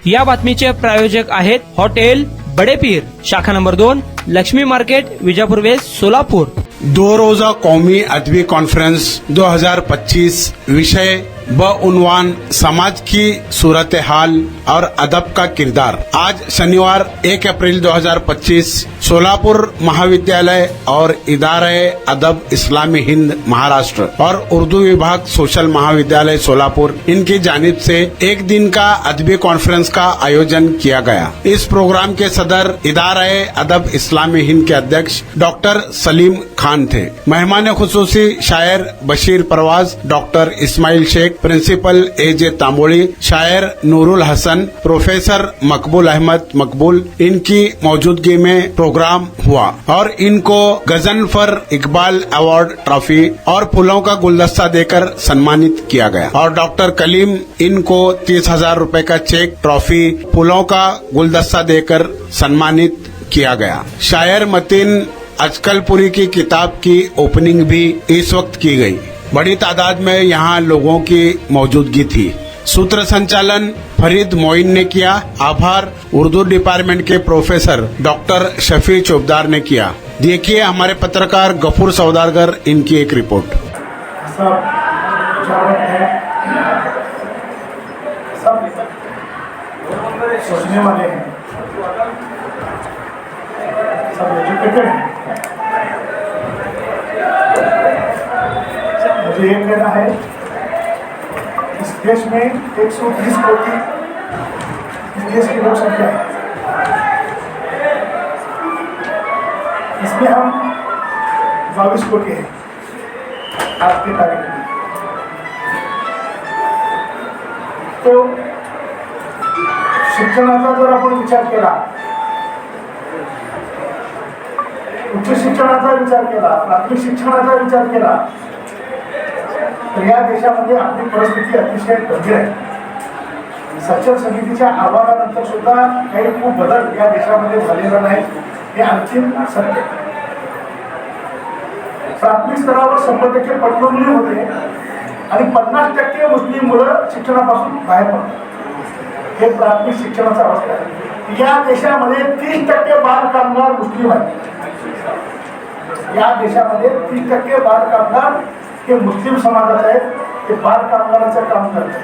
या बातमीचे प्रायोजक आहेत हॉटेल बड़े पीर, शाखा number 2, Lakshmi market, Vijapur west, Solapur. 2 रोजा कौमी अदबी कॉन्फ्रेंस 2025 विषय उन्वान समाज की सूरत हाल और अदब का किरदार। आज शनिवार 1 अप्रैल 2025 सोलापुर महाविद्यालय और इदारे अदब इस्लामी हिंद महाराष्ट्र और उर्दू विभाग सोशल महाविद्यालय सोलापुर इनकी जानिब से एक दिन का अदबी कॉन्फ्रेंस का आयोजन किया गया। इस प्रोग्राम के सदर इदारे अदब इस्लामी हिंद के अध्यक्ष डॉक्टर सलीम खान थे। मेहमान खुसूसी शायर बशीर परवाज, डॉक्टर इस्माइल शेख, प्रिंसिपल एजे तांबोली, शायर नूरुल हसन, प्रोफेसर मकबूल अहमद मकबूल, इनकी मौजूदगी में प्रोग्राम हुआ और इनको गजनफर इकबाल अवार्ड ट्रॉफी और फूलों का गुलदस्ता देकर सम्मानित किया गया और डॉक्टर कलीम इनको 30,000 रुपए का चेक, ट्रॉफी, फूलों का गुलदस्ता देकर सम्मानित किया गया। शायर मतीन अचकलपुरी की किताब की ओपनिंग भी इस वक्त की गई। बड़ी तादाद में यहाँ लोगों की मौजूदगी थी। सूत्र संचालन फरीद मोइन ने किया। आभार उर्दू डिपार्टमेंट के प्रोफेसर डॉक्टर शफी चौबदार ने किया। देखिए हमारे पत्रकार गफूर सौदागर इनकी एक रिपोर्ट। सब सोचने वाले हैं, सब एजुकेटेड हैं। मुझे ये कहना है, इस देश में 130 कोटि इस देश की लोक संख्या है। इसमें हम 22 कोटि हैं आज की तारीख में। तो शिक्षणाचा जर आपण विचार केला, उच्च शिक्षणाचा विचार केला, प्राथमिक शिक्षणाचा विचार केला, तर या देशामध्ये आपली परिस्थिती अतिशय गंभीर आहे। सचल समितीच्या अहवालानंतर सुद्धा काही खूप बदल या देशामध्ये झालेला नाही, हे अंतिम सत्य। प्राथमिक स्तरावर 100% पटनोंदणी होते आणि 50% मुस्लिम मुलं शिक्षणापासून बाहेर पडतात। हे प्राथमिक शिक्षणाचा अवस्था आहे। या देशामध्ये 30% बाल कामगार मुस्लिम आहेत। या देशामध्ये 30% बाल कामगार हे मुस्लिम समाजाचे आहेत, ते बाल कामगारांचं काम करतात।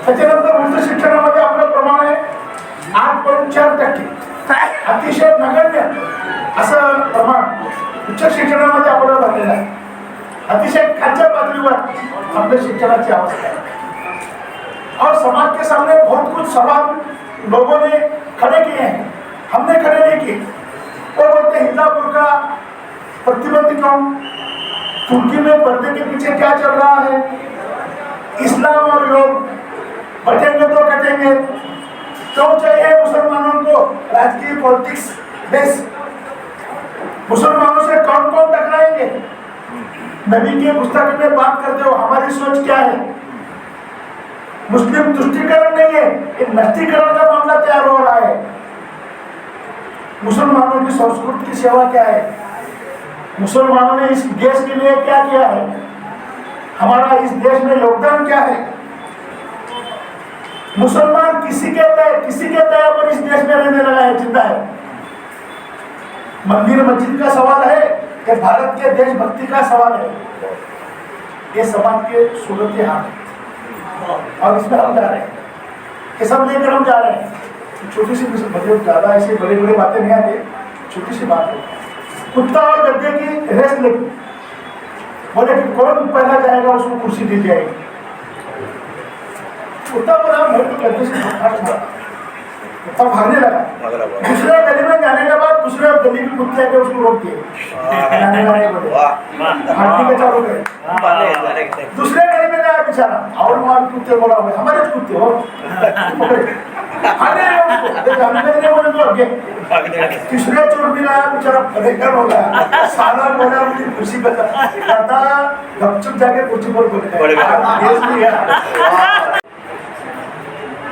त्याच्यानंतर उच्च शिक्षणामध्ये आपलं प्रमाण आहे 8.4%, अतिशय नगण्य असं प्रमाण उच्च शिक्षणामध्ये आपल्याला झालेलं आहे। अतिशय खालच्या पातळीवर आपल्या शिक्षणाची अवस्था है और समाज के सामने बहुत कुछ सवाल लोगों ने खड़े किए हैं, हमने खड़े नहीं किए। वो बोलते हैं हिजाब बुर्का प्रतिबंध क्यों, तुर्की में पर्दे के पीछे क्या चल रहा है, इस्लाम और योग बटेंगे तो कटेंगे, क्यों चाहिए मुसलमानों को राजकीय पॉलिटिक्स बेस, मुसलमानों से कौन कौन टकराएंगे। नबी की पुस्तक में बात करते हो, हमारी सोच क्या है। मुस्लिम तुष्टीकरण नहीं है, ये नष्टीकरण का मामला तैयार हो रहा है। मुसलमानों की संस्कृति की सेवा क्या है, मुसलमानों ने इस देश के लिए क्या किया है, हमारा इस देश में योगदान क्या है। मुसलमान किसी के दया पर इस देश में रहने लगा है, जिंदा है। मंदिर मस्जिद का सवाल है कि भारत के देशभक्ति का सवाल है। ये समाज के सूरत हाल है और इसमें हम जा रहे हैं, ये सब लेकर हम जा रहे हैं। छोटी सी मतलब ज्यादा ऐसी बड़ी बड़ी बातें नहीं आती, छोटी सी बात है। कुत्ता और गद्दे की रेस लगी, बोले कि कौन पहला जाएगा उसको कुर्सी दी जाएगी। कुत्ता बोला मैं तो गद्दे से कुत्ता भागने लगा। दूसरे गली में जाने के बाद दूसरे गली के कुत्ते आके उसको रोक दिए, हड्डी के चालू गए। दूसरे गली में गया बेचारा और वहां कुत्ते बोला हमारे कुत्ते हो बोले तो आगे। तीसरे चोर भी आया बेचारा परेशान हो गया, साला बोला मुझे खुशी बताता गपचुप जाके कुर्सी पर बोले।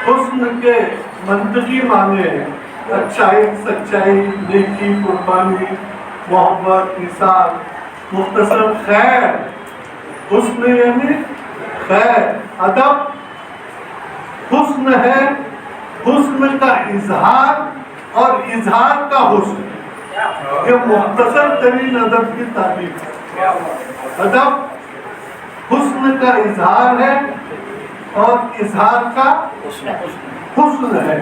हुस्न के मंतकी माने, अच्छाई सच्चाई नेकी कुर्बानी मोहब्बत निसार मुख्तसर खैर, हुस्न यानी खैर, अदब حسن ہے حسن کا اظہار اور اظہار کا حسن. یہ مختصر ترین ادب کی تعریف ہے. ادب حسن کا اظہار ہے اور اظہار کا حسن ہے.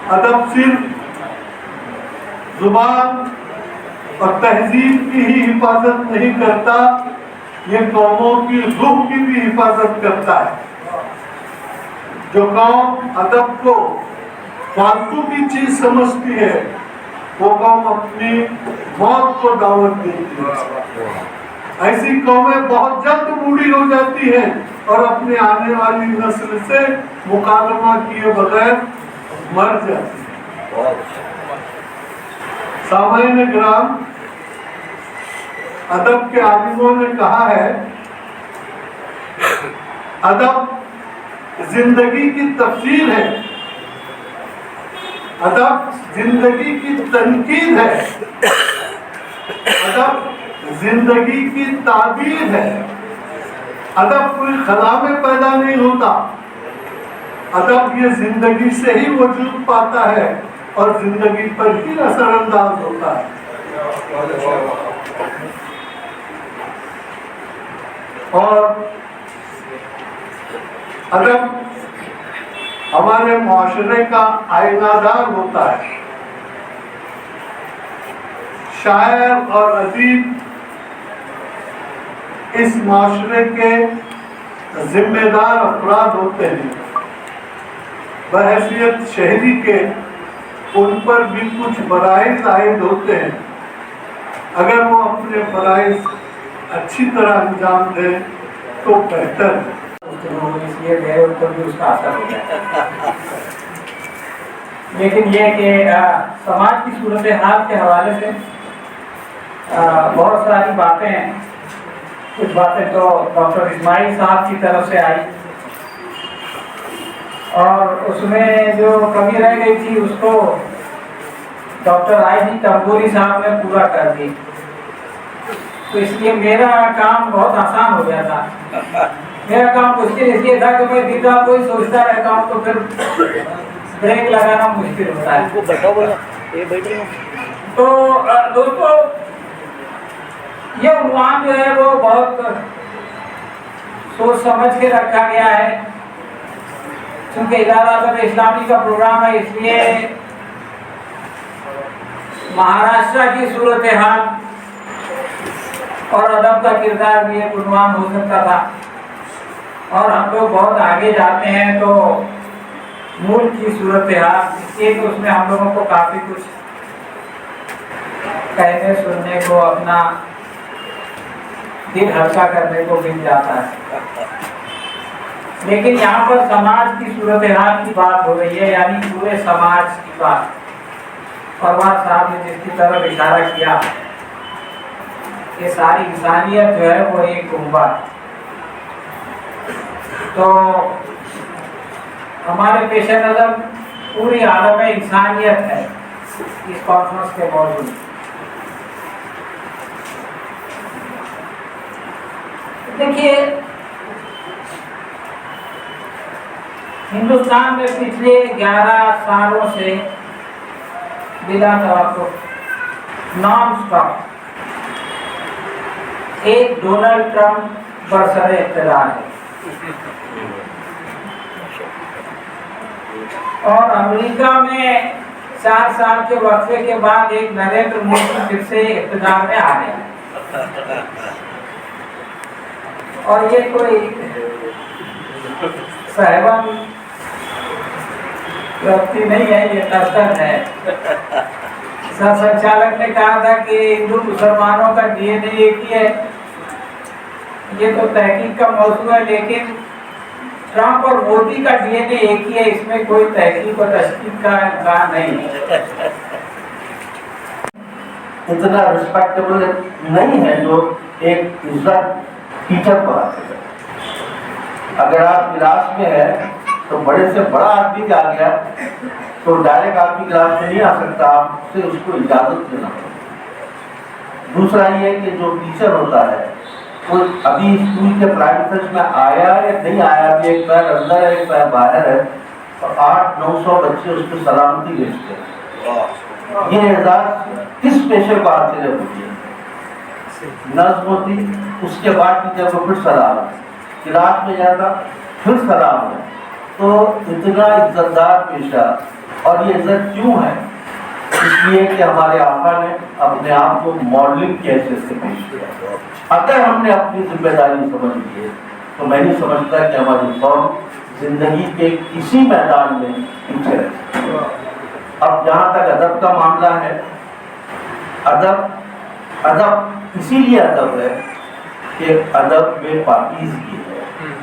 ادب صرف زبان اور تہذیب کی ہی حفاظت نہیں کرتا, یہ قوموں کی روح کی بھی حفاظت کرتا ہے. جو قوم ادب کو فالتو کی چیز سمجھتی ہے وہ قوم اپنی موت کو دعوت دیتی ہے. ایسی قومیں بہت جلد بوڑھی ہو جاتی ہیں اور اپنے آنے والی نسل سے مکالمہ کیے بغیر مر جاتی ہیں. سامعین کرام, ادب کے عالموں نے کہا ہے ادب زندگی کی تفسیر ہے, ادب زندگی کی تنقید ہے, ادب زندگی کی تعبیر ہے. ادب کوئی خلا میں پیدا نہیں ہوتا, ادب یہ زندگی سے ہی وجود پاتا ہے اور زندگی پر ہی اثر انداز ہوتا ہے. اور ادب ہمارے معاشرے کا آئینہ دار ہوتا ہے. شاعر اور ادیب اس معاشرے کے ذمہ دار افراد ہوتے ہیں. بحیثیت شہری کے ان پر بھی کچھ فرائض عائد ہوتے ہیں. اگر وہ اپنے فرائض اچھی طرح انجام دیں تو بہتر ہے. اس لیے میرے اوپر بھی اس کا اثر ہو جائے. لیکن یہ کہ سماج کی صورتحال کے حوالے سے بہت ساری باتیں ہیں. کچھ باتیں تو ڈاکٹر اسماعیل صاحب کی طرف سے آئی اور اس میں جو کمی رہ گئی تھی اس کو ڈاکٹر آئی جی تمبوری صاحب نے پورا کر دی. تو اس لیے میرا کام بہت آسان ہو گیا تھا. میرا کام مشکل اس لیے تھا کہ میں دن رات کوئی سوچتا رہتا ہوں تو پھر بریک لگانا مشکل ہوتا ہے. تو دوستو یہ عنوان جو ہے وہ بہت سوچ سمجھ کے رکھا گیا ہے. چونکہ ادارہ ادب اسلامی کا پروگرام ہے اس لیے مہاراشٹر کی صورتحال اور ادب کا کردار بھی ایک عنوان ہو سکتا تھا. اور ہم لوگ بہت آگے جاتے ہیں تو ملک کی صورتحال اس لیے کہ اس میں ہم لوگوں کو کافی کچھ کہنے سننے کو اپنا دل ہلکا کرنے کو مل جاتا ہے. لیکن یہاں پر سماج کی صورتحال کی بات ہو رہی ہے, یعنی پورے سماج کی بات. پروار صاحب نے جس کی طرف اشارہ کیا کہ ساری انسانیت جو ہے وہ ایک کنبہ ہے. تو ہمارے پیش نظر پوری عالم انسانیت ہے اس کانفرنس کے موضوع. دیکھیے ہندوستان میں پچھلے 11 سالوں سے بلا توقف نان اسٹاپ ایک ڈونلڈ ٹرمپ برسر اقتدار ہے اور امریکہ میں 4 سال کے وقفے کے بعد ایک نریندر مودی پھر سے اقتدار میں آ گیا. اور یہ کوئی صاحبان وقتی نہیں ہے, یہ تستر ہے. سر سنچالک نے کہا تھا کہ ہندو مسلمانوں کا ڈی این اے ایک ہی ہے. یہ تو تحقیق کا موضوع ہے, لیکن ٹرمپ اور مودی کا ڈی این اے ایک ہی ہے, اس میں کوئی تحقیق اور تشکیل کا امکان نہیں ہے. اتنا ریسپیکٹیبل نہیں ہے جو ایک عزت ٹیچر پڑھاتے ہیں. اگر آپ کلاس میں ہیں تو بڑے سے بڑا آدمی آ گیا تو ڈائریکٹ آپ کی کلاس میں نہیں آ سکتا, آپ سے اس کو اجازت لینا پڑتا. دوسرا یہ کہ جو ٹیچر ہوتا ہے वो अभी स्कूल के प्राइवेट में आया या नहीं आया, अभी एक पैर अंदर है एक पैर बाहर है, और 800-900 बच्चे उसको सलामती भेजते हैं। ये एजाज किस पेशे को हासिल है? मुझे नर्स होती, उसके बाद टीचर को फिर सलाम, क्लास में जाता फिर सलाम है। तो इतना इज्जतदार पेशा, और ये इज्जत क्यों है? इसलिए कि हमारे आका ने अपने आप को मॉडलिंग के हैसियत से पेश किया। अगर हमने अपनी जिम्मेदारी समझ ली है तो मैं नहीं समझता कि हमारी कौम जिंदगी के किसी मैदान में पीछे रहे। अब जहाँ तक अदब का मामला है, अदब इसीलिए अदब है कि अदब में पाकीज़गी है,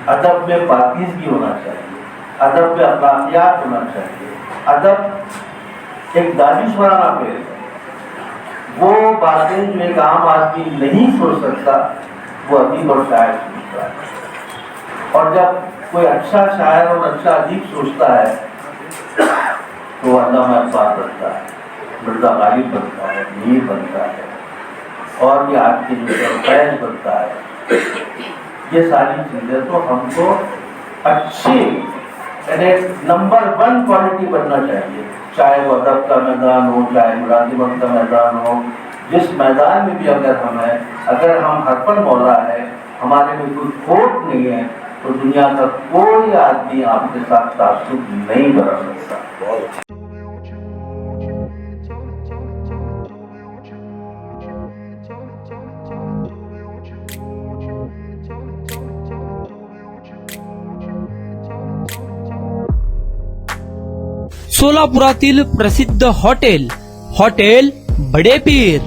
अदब में पाकीज़गी होना चाहिए, अदब में अखलाकियात होना चाहिए। अदब एक दानिशवराना पेड़ है, वो बातें जो एक आम आदमी नहीं सोच सकता वो अदीब और शायर सोचता है। और जब कोई अच्छा शायर और अच्छा अदीब सोचता है तो अल्लामा इकबाल बनता है, मिर्ज़ा गालिब बनता है, मीर बनता है, और भी आज के जो फैज बनता है। ये सारी चीज़ें तो हमको अच्छी नंबर 1 क्वालिटी बनना चाहिए, चाहे वो अदब का मैदान हो, चाहे मुलाजिमत का मैदान हो। जिस मैदान में भी अगर हम हरपन मौला है, हमारे में कोई खोट नहीं है, तो दुनिया का कोई आदमी आपके साथ तासुब नहीं बरत सकता। सोलापुरातील प्रसिद्ध हॉटेल बडे पीर।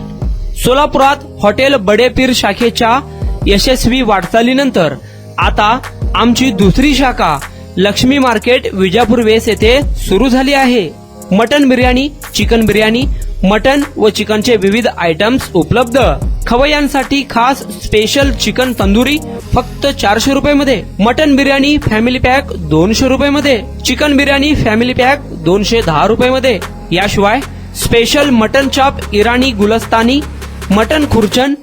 सोलापुरात हॉटेल बडे पीर शाखेच्या यशस्वी वाटचालीनंतर आता आमची दुसरी शाखा लक्ष्मी मार्केट विजापूर वेस येथे सुरू झाली आहे। Mutton biryani, chicken biryani, mutton व चिकनचे विविध आयटम्स उपलब्ध। खवय्यांसाठी खास स्पेशल चिकन तंदुरी फक्त 400 रुपये मध्ये, मटन बिर्याणी फॅमिली पॅक 200 रुपये मध्ये, चिकन बिर्याणी फॅमिली पॅक 210 रुपये मध्ये। याशिवाय स्पेशल मटन चाप, इराणी गुलस्तानी, मटन खुर्चन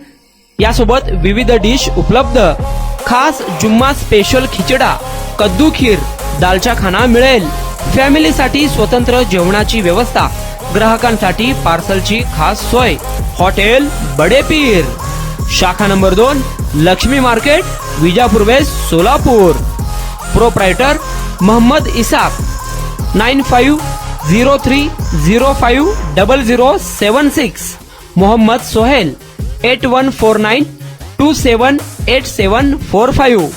यासोबत विविध डिश उपलब्ध। खास जुम्मा स्पेशल खिचडा, कद्दू खीर, दालचा खाना मिळेल। फॅमिलीसाठी स्वतंत्र जेवणाची व्यवस्था, ग्राहकांसाठी पार्सलची खास सोय। हॉटेल बडे पीर, शाखा number 2, Lakshmi market, Vijapur west, Solapur. Proprietor Mohammad Isaq, 9503050076। Mohammad Sohel, 8149278745।